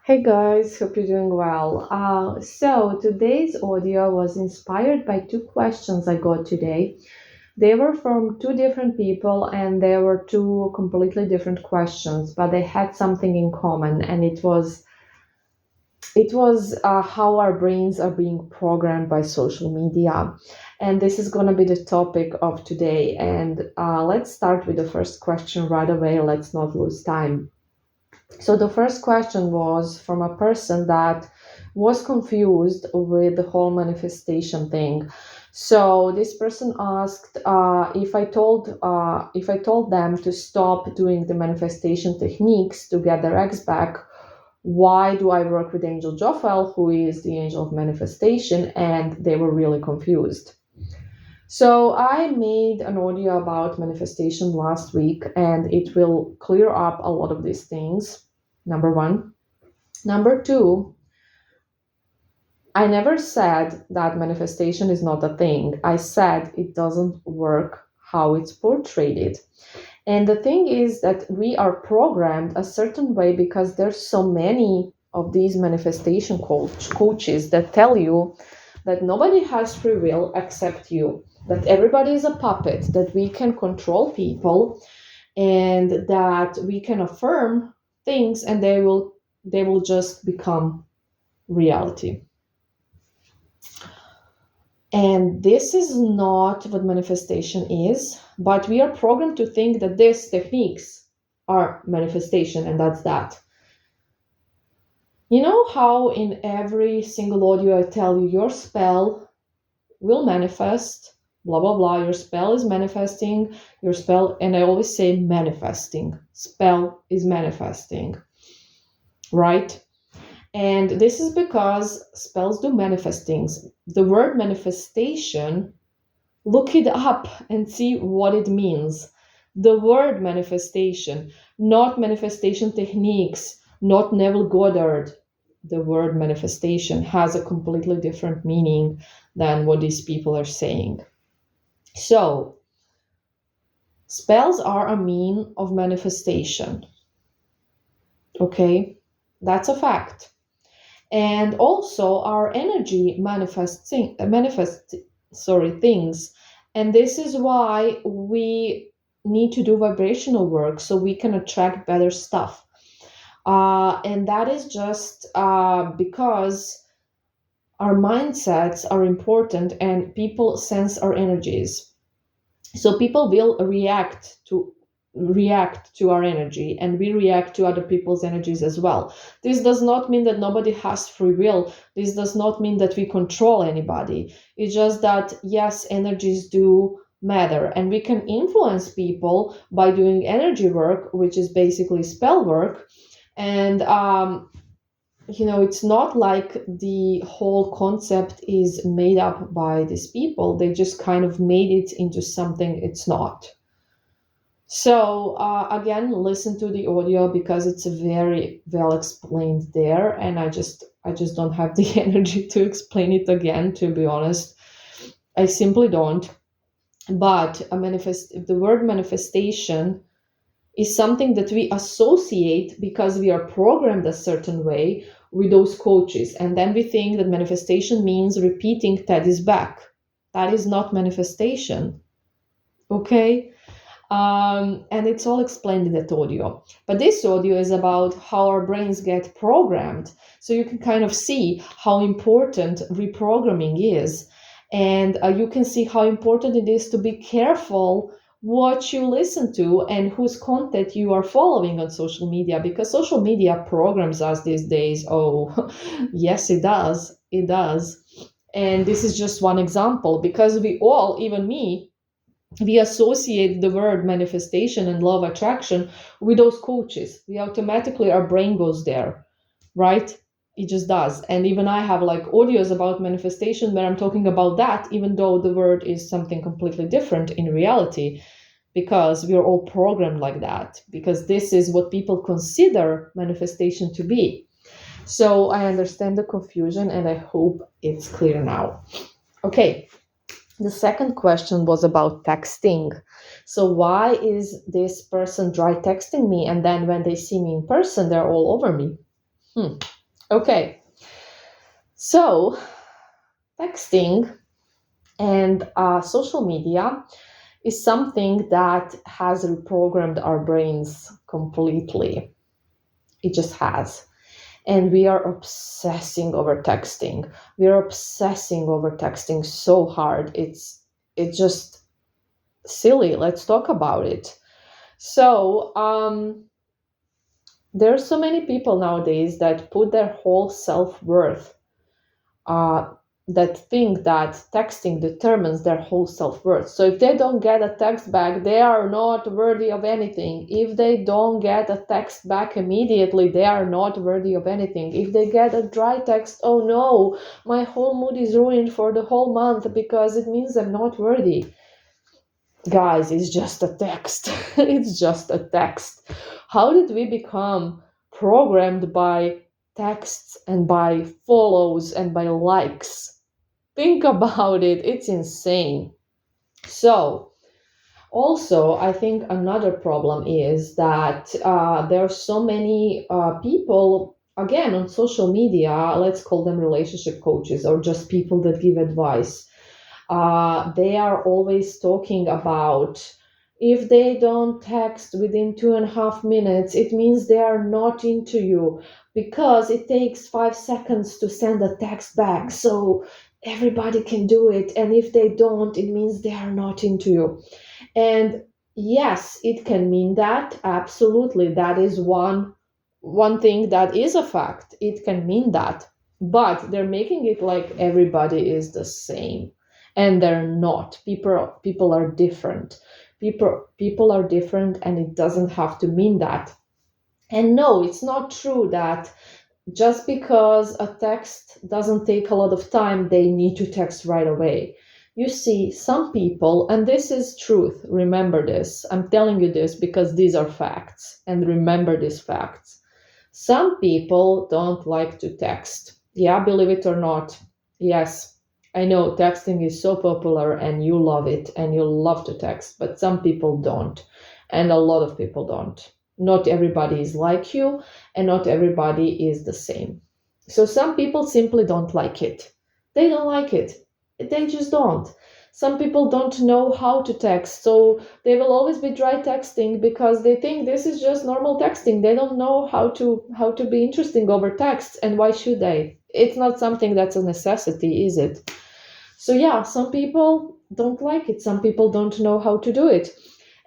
Hey guys, hope you're doing well. So today's audio was inspired by two questions I got today. They were from two different people and they were two completely different questions, but they had something in common, and it was how our brains are being programmed by social media. And this is going to be the topic of today. And let's start with the first question right away. Let's not lose time. So the first question was from a person that was confused with the whole manifestation thing. So this person asked if I told them to stop doing the manifestation techniques to get their ex back, why do I work with Angel Jophiel, who is the angel of manifestation? And they were really confused. So I made an audio about manifestation last week, and it will clear up a lot of these things. Number one. Number two, I never said that manifestation is not a thing. I said it doesn't work how it's portrayed. And the thing is that we are programmed a certain way because there's so many of these manifestation coaches that tell you that nobody has free will except you, that everybody is a puppet, that we can control people, and that we can affirm things and they will just become reality. And this is not what manifestation is, but we are programmed to think that these techniques are manifestation, and that's that. You know how in every single audio I tell you your spell will manifest, blah, blah, blah, your spell is manifesting, your spell, and I always say manifesting, spell is manifesting, right? And this is because spells do manifest things. The word manifestation, look it up and see what it means. The word manifestation, not manifestation techniques, not Neville Goddard. The word manifestation has a completely different meaning than what these people are saying. So, spells are a mean of manifestation. Okay, that's a fact. And also our energy manifests things. And this is why we need to do vibrational work so we can attract better stuff. And that is just because our mindsets are important and people sense our energies. So people will react to our energy, and we react to other people's energies as well. This does not mean that nobody has free will. This does not mean that we control anybody. It's just that, yes, energies do matter, and we can influence people by doing energy work, which is basically spell work. And it's not like the whole concept is made up by these people. They just kind of made it into something it's not. So again, listen to the audio because it's very well explained there, and I just don't have the energy to explain it again. To be honest, I simply don't. But the word manifestation is something that we associate because we are programmed a certain way with those coaches, and then we think that manifestation means repeating Teddy's back. That is not manifestation. Okay. And it's all explained in that audio. But this audio is about how our brains get programmed. So you can kind of see how important reprogramming is. And you can see how important it is to be careful what you listen to and whose content you are following on social media, because social media programs us these days. Oh, yes, it does. It does. And this is just one example, because we all, even me, we associate the word manifestation and law of attraction with those coaches. We automatically, our brain goes there, right? It just does. And even I have like audios about manifestation where I'm talking about that, even though the word is something completely different in reality, because we are all programmed like that, because this is what people consider manifestation to be. So I understand the confusion, and I hope it's clear now. Okay. The second question was about texting. So why is this person dry texting me, and then when they see me in person, they're all over me? Okay, so texting and social media is something that has reprogrammed our brains completely. It just has. And we are obsessing over texting. We are obsessing over texting so hard. It's just silly. Let's talk about it. So, there's so many people nowadays that put their whole self-worth, uh, that think that texting determines their whole self-worth. So if they don't get a text back, they are not worthy of anything. If they don't get a text back immediately, they are not worthy of anything. If they get a dry text, oh no, my whole mood is ruined for the whole month because it means I'm not worthy. Guys, it's just a text. It's just a text. How did we become programmed by texts and by follows and by likes? Think about it. It's insane. So, also, I think another problem is that there are so many people, again, on social media, let's call them relationship coaches or just people that give advice. They are always talking about if they don't text within 2.5 minutes, it means they are not into you because it takes 5 seconds to send a text back. So everybody can do it. And if they don't, it means they are not into you. And yes, it can mean that. Absolutely. That is one thing that is a fact. It can mean that. But they're making it like everybody is the same. And they're not. People are different. People are different, and it doesn't have to mean that. And no, it's not true that just because a text doesn't take a lot of time, they need to text right away. You see, some people, and this is truth, remember this. I'm telling you this because these are facts, and remember these facts. Some people don't like to text. Yeah, believe it or not. Yes, I know texting is so popular and you love it and you love to text, but some people don't. And a lot of people don't. Not everybody is like you, and not everybody is the same. So some people simply don't like it. They don't like it. They just don't. Some people don't know how to text, so they will always be dry texting because they think this is just normal texting. They don't know how to be interesting over text, and why should they? It's not something that's a necessity, is it? So yeah, some people don't like it. Some people don't know how to do it.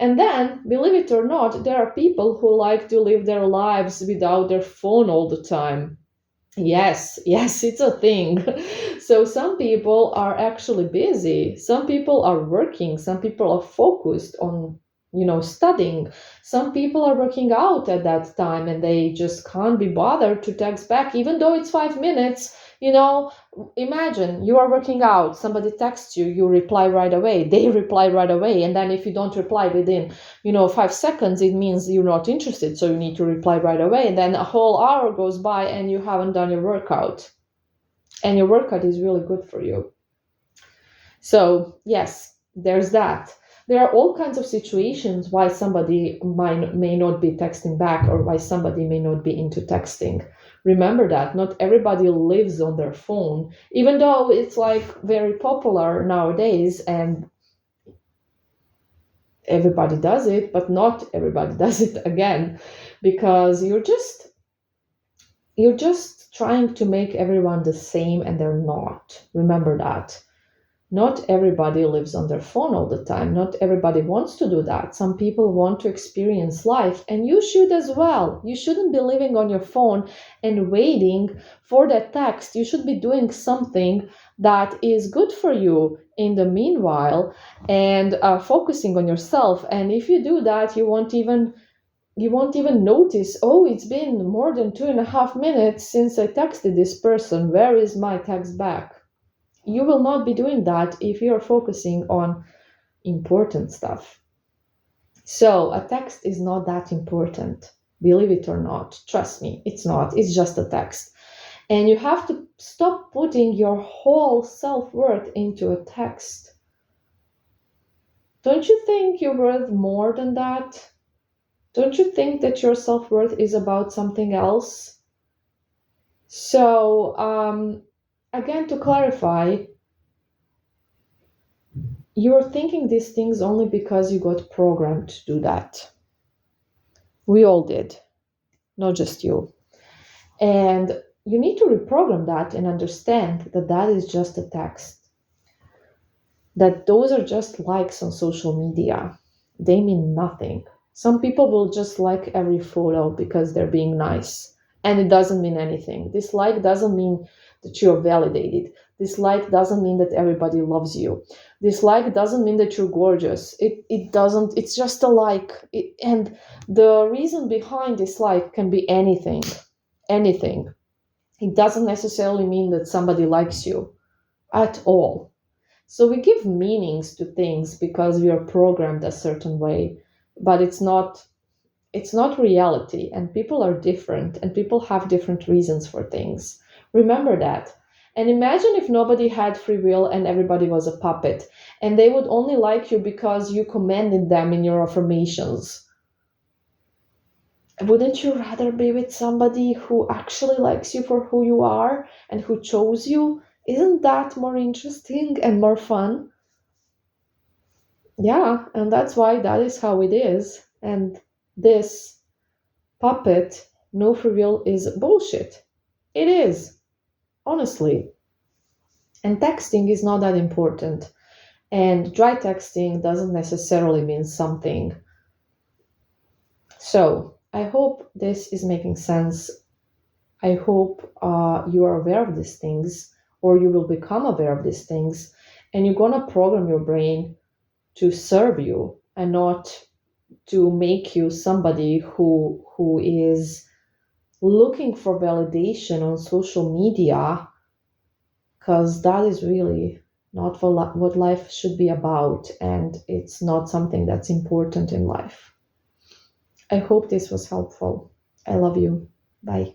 And then, believe it or not, there are people who like to live their lives without their phone all the time. Yes, yes, it's a thing. So some people are actually busy. Some people are working. Some people are focused on, studying. Some people are working out at that time and they just can't be bothered to text back, even though it's 5 minutes. Imagine you are working out, somebody texts you, you reply right away, they reply right away. And then if you don't reply within 5 seconds, it means you're not interested, so you need to reply right away. And then a whole hour goes by and you haven't done your workout, and your workout is really good for you. So yes, there's that. There are all kinds of situations why somebody may not be texting back, or why somebody may not be into texting. Remember that not everybody lives on their phone, even though it's like very popular nowadays and everybody does it, but not everybody does it, again, because you're just trying to make everyone the same, and they're not. Remember that. Not everybody lives on their phone all the time. Not everybody wants to do that. Some people want to experience life, and you should as well. You shouldn't be living on your phone and waiting for that text. You should be doing something that is good for you in the meanwhile, and focusing on yourself. And if you do that, you won't even notice, oh, it's been more than 2.5 minutes since I texted this person. Where is my text back? You will not be doing that if you're focusing on important stuff. So a text is not that important. Believe it or not. Trust me, it's not. It's just a text. And you have to stop putting your whole self-worth into a text. Don't you think you're worth more than that? Don't you think that your self-worth is about something else? So, again, to clarify, you're thinking these things only because you got programmed to do that. We all did, not just you. And you need to reprogram that and understand that that is just a text, that those are just likes on social media. They mean nothing. Some people will just like every photo because they're being nice, and it doesn't mean anything. This like doesn't mean that you're validated. This like doesn't mean that everybody loves you. This like doesn't mean that you're gorgeous. It doesn't, it's just a like. And the reason behind this like can be anything. Anything. It doesn't necessarily mean that somebody likes you at all. So we give meanings to things because we are programmed a certain way, but it's not reality, and people are different and people have different reasons for things. Remember that. And imagine if nobody had free will and everybody was a puppet and they would only like you because you commanded them in your affirmations. Wouldn't you rather be with somebody who actually likes you for who you are and who chose you? Isn't that more interesting and more fun? Yeah, and that's why that is how it is. And this puppet, no free will, is bullshit. It is, honestly. And texting is not that important. And dry texting doesn't necessarily mean something. So I hope this is making sense. I hope you are aware of these things, or you will become aware of these things, and you're gonna program your brain to serve you and not to make you somebody who is looking for validation on social media, because that is really not what life should be about, and it's not something that's important in life. I hope this was helpful. I love you. Bye.